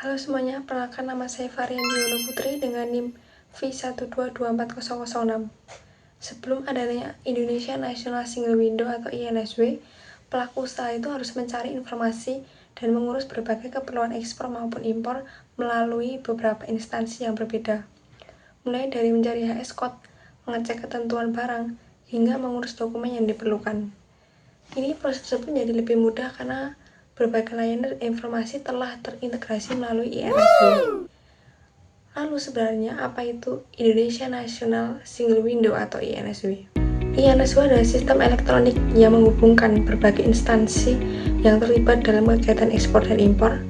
Halo semuanya, perkenalkan nama saya Varian Diono Putri dengan NIM V1224006. Sebelum adanya Indonesia National Single Window atau INSW, pelaku usaha itu harus mencari informasi dan mengurus berbagai keperluan ekspor maupun impor melalui beberapa instansi yang berbeda. Mulai dari mencari HS code, mengecek ketentuan barang, hingga mengurus dokumen yang diperlukan. Ini proses tersebut menjadi lebih mudah karena berbagai layanan informasi telah terintegrasi melalui INSW. Lalu sebenarnya apa itu Indonesia National Single Window atau INSW? INSW adalah sistem elektronik yang menghubungkan berbagai instansi yang terlibat dalam kegiatan ekspor dan impor.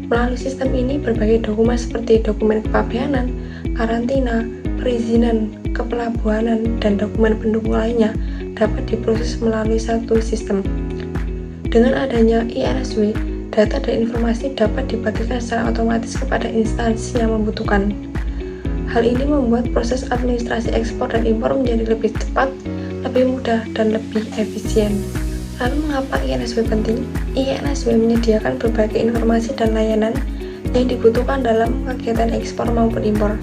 Melalui sistem ini, berbagai dokumen seperti dokumen kepabeanan, karantina, perizinan, kepelabuhanan, dan dokumen pendukung lainnya dapat diproses melalui satu sistem. Dengan adanya INSW, data dan informasi dapat dibagikan secara otomatis kepada instansi yang membutuhkan. Hal ini membuat proses administrasi ekspor dan impor menjadi lebih cepat, lebih mudah, dan lebih efisien. Lalu mengapa INSW penting? INSW menyediakan berbagai informasi dan layanan yang dibutuhkan dalam kegiatan ekspor maupun impor.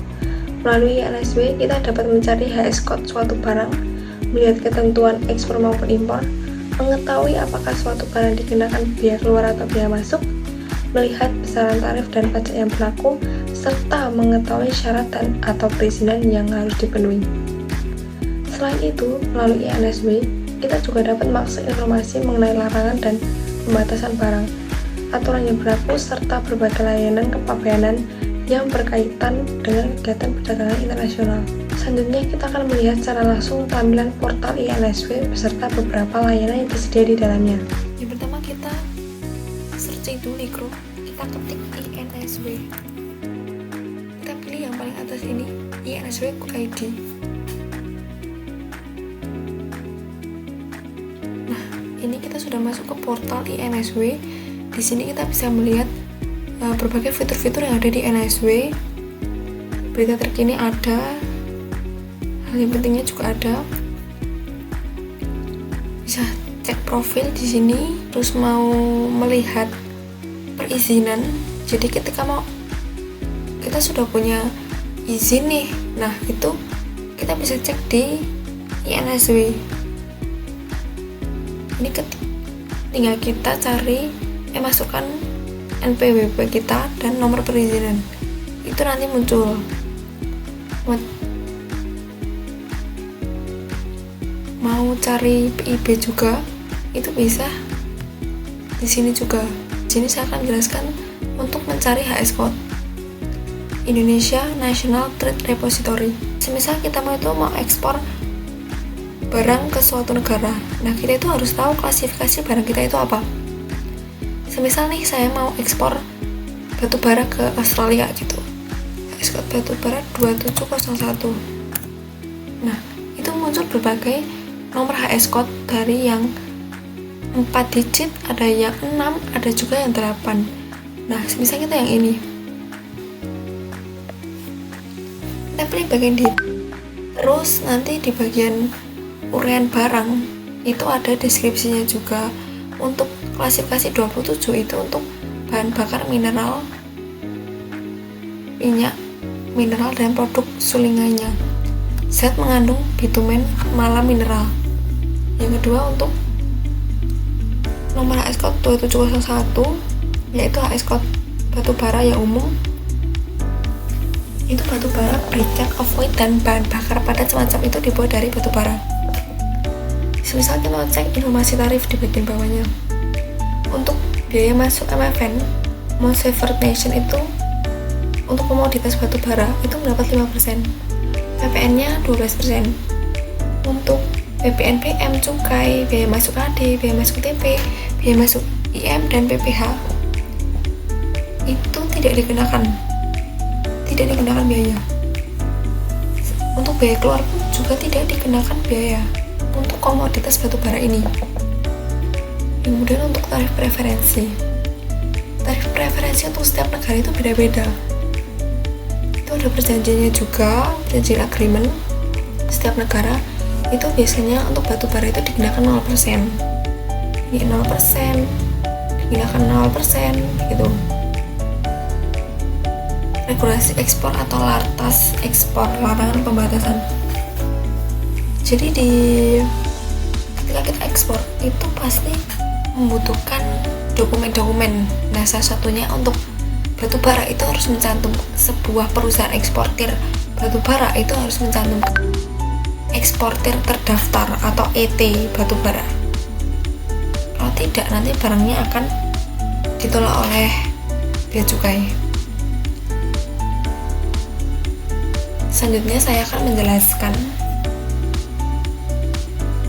Melalui INSW, kita dapat mencari HS code suatu barang, melihat ketentuan ekspor maupun impor, mengetahui apakah suatu barang dikenakan biaya keluar atau biaya masuk, melihat besaran tarif dan pajak yang berlaku, serta mengetahui syarat dan atau perizinan yang harus dipenuhi. Selain itu, melalui INSW, kita juga dapat mengakses informasi mengenai larangan dan pembatasan barang, aturan yang berlaku, serta berbagai layanan kepabeanan yang berkaitan dengan kegiatan perdagangan internasional. Selanjutnya kita akan melihat secara langsung tampilan portal INSW beserta beberapa layanan yang tersedia di dalamnya. Yang pertama kita searching dulu Ligro, kita ketik INSW. Kita pilih yang paling atas ini, INSW ID. Nah, ini kita sudah masuk ke portal INSW. Di sini kita bisa melihat berbagai fitur-fitur yang ada di INSW. Berita terkini ada, hal yang pentingnya juga ada. Bisa cek profil di sini, terus mau melihat perizinan. Jadi ketika kita sudah punya izin nih, nah itu kita bisa cek di INSW. Ini tinggal kita cari, masukkan NPWP kita dan nomor perizinan. Itu nanti muncul. Mau cari PIB juga itu bisa di sini juga. Di sini saya akan jelaskan untuk mencari HS code Indonesia National Trade Repository. Semisal kita mau ekspor barang ke suatu negara, nah kita itu harus tahu klasifikasi barang kita itu apa. Semisal nih saya mau ekspor batu bara ke Australia gitu, HS code batu bara 2701. Nah itu muncul berbagai nomor HS code dari yang 4 digit, ada yang 6, ada juga yang 8. Nah, misalnya kita yang ini. Kita pilih bagian di. Terus nanti di bagian uraian barang itu ada deskripsinya juga. Untuk klasifikasi 27 itu untuk bahan bakar mineral, minyak, mineral dan produk sulingannya. Zat mengandung bitumen malam mineral. Yang kedua untuk nomor HS code 2701, yaitu HS code batu bara yang umum. Itu batu bara, briquette, avoid, dan bahan bakar padat semacam itu dibuat dari batu bara. Misal kita cek informasi tarif di bagian bawahnya. Untuk biaya masuk MFN, Most Favored Nation itu untuk komoditas batu bara itu mendapat 5%. PPN-nya 12%. Untuk BPNPM, cukai, biaya masuk AD, biaya masuk TP, biaya masuk IM, dan PPH itu tidak dikenakan biaya. Untuk biaya keluar pun juga tidak dikenakan biaya untuk komoditas batu bara ini. Kemudian untuk tarif preferensi untuk setiap negara itu beda-beda. Itu ada perjanjiannya juga, perjanjian agreement setiap negara. Itu biasanya untuk batu bara itu dikenakan 0%. Ini 0%, dikenakan 0% gitu. regulasi ekspor atau lartas ekspor, larangan pembatasan. Jadi ketika kita ekspor itu pasti membutuhkan dokumen-dokumen. Nah, salah satunya untuk batu bara itu harus mencantum, sebuah perusahaan eksportir batu bara itu harus mencantum eksportir terdaftar atau ET batu bara. Kalau tidak, nanti barangnya akan ditolak oleh bea cukai. Selanjutnya saya akan menjelaskan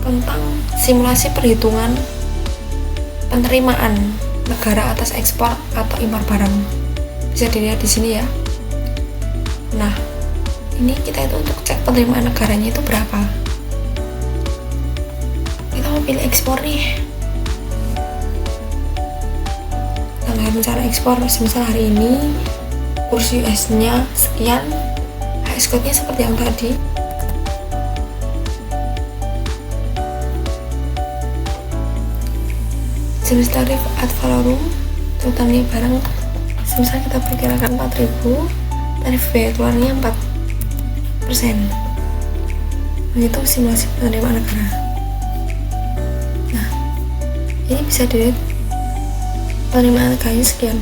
tentang simulasi perhitungan penerimaan negara atas ekspor atau impor barang. Bisa dilihat di sini ya. Nah, ini kita itu untuk cek penerimaan negaranya itu berapa. Kita mau pilih ekspor nih. Tanggal rencana ekspor, misal hari ini kurs US-nya sekian, HS code-nya seperti yang tadi. Jenis tarif ad valorem, totalnya barang semisal kita perkirakan 4.000, tarif biaya keluarnya 4%. Menghitung simulasi penerimaan negara. Nah, ini bisa dilihat penerimaan negaranya sekian.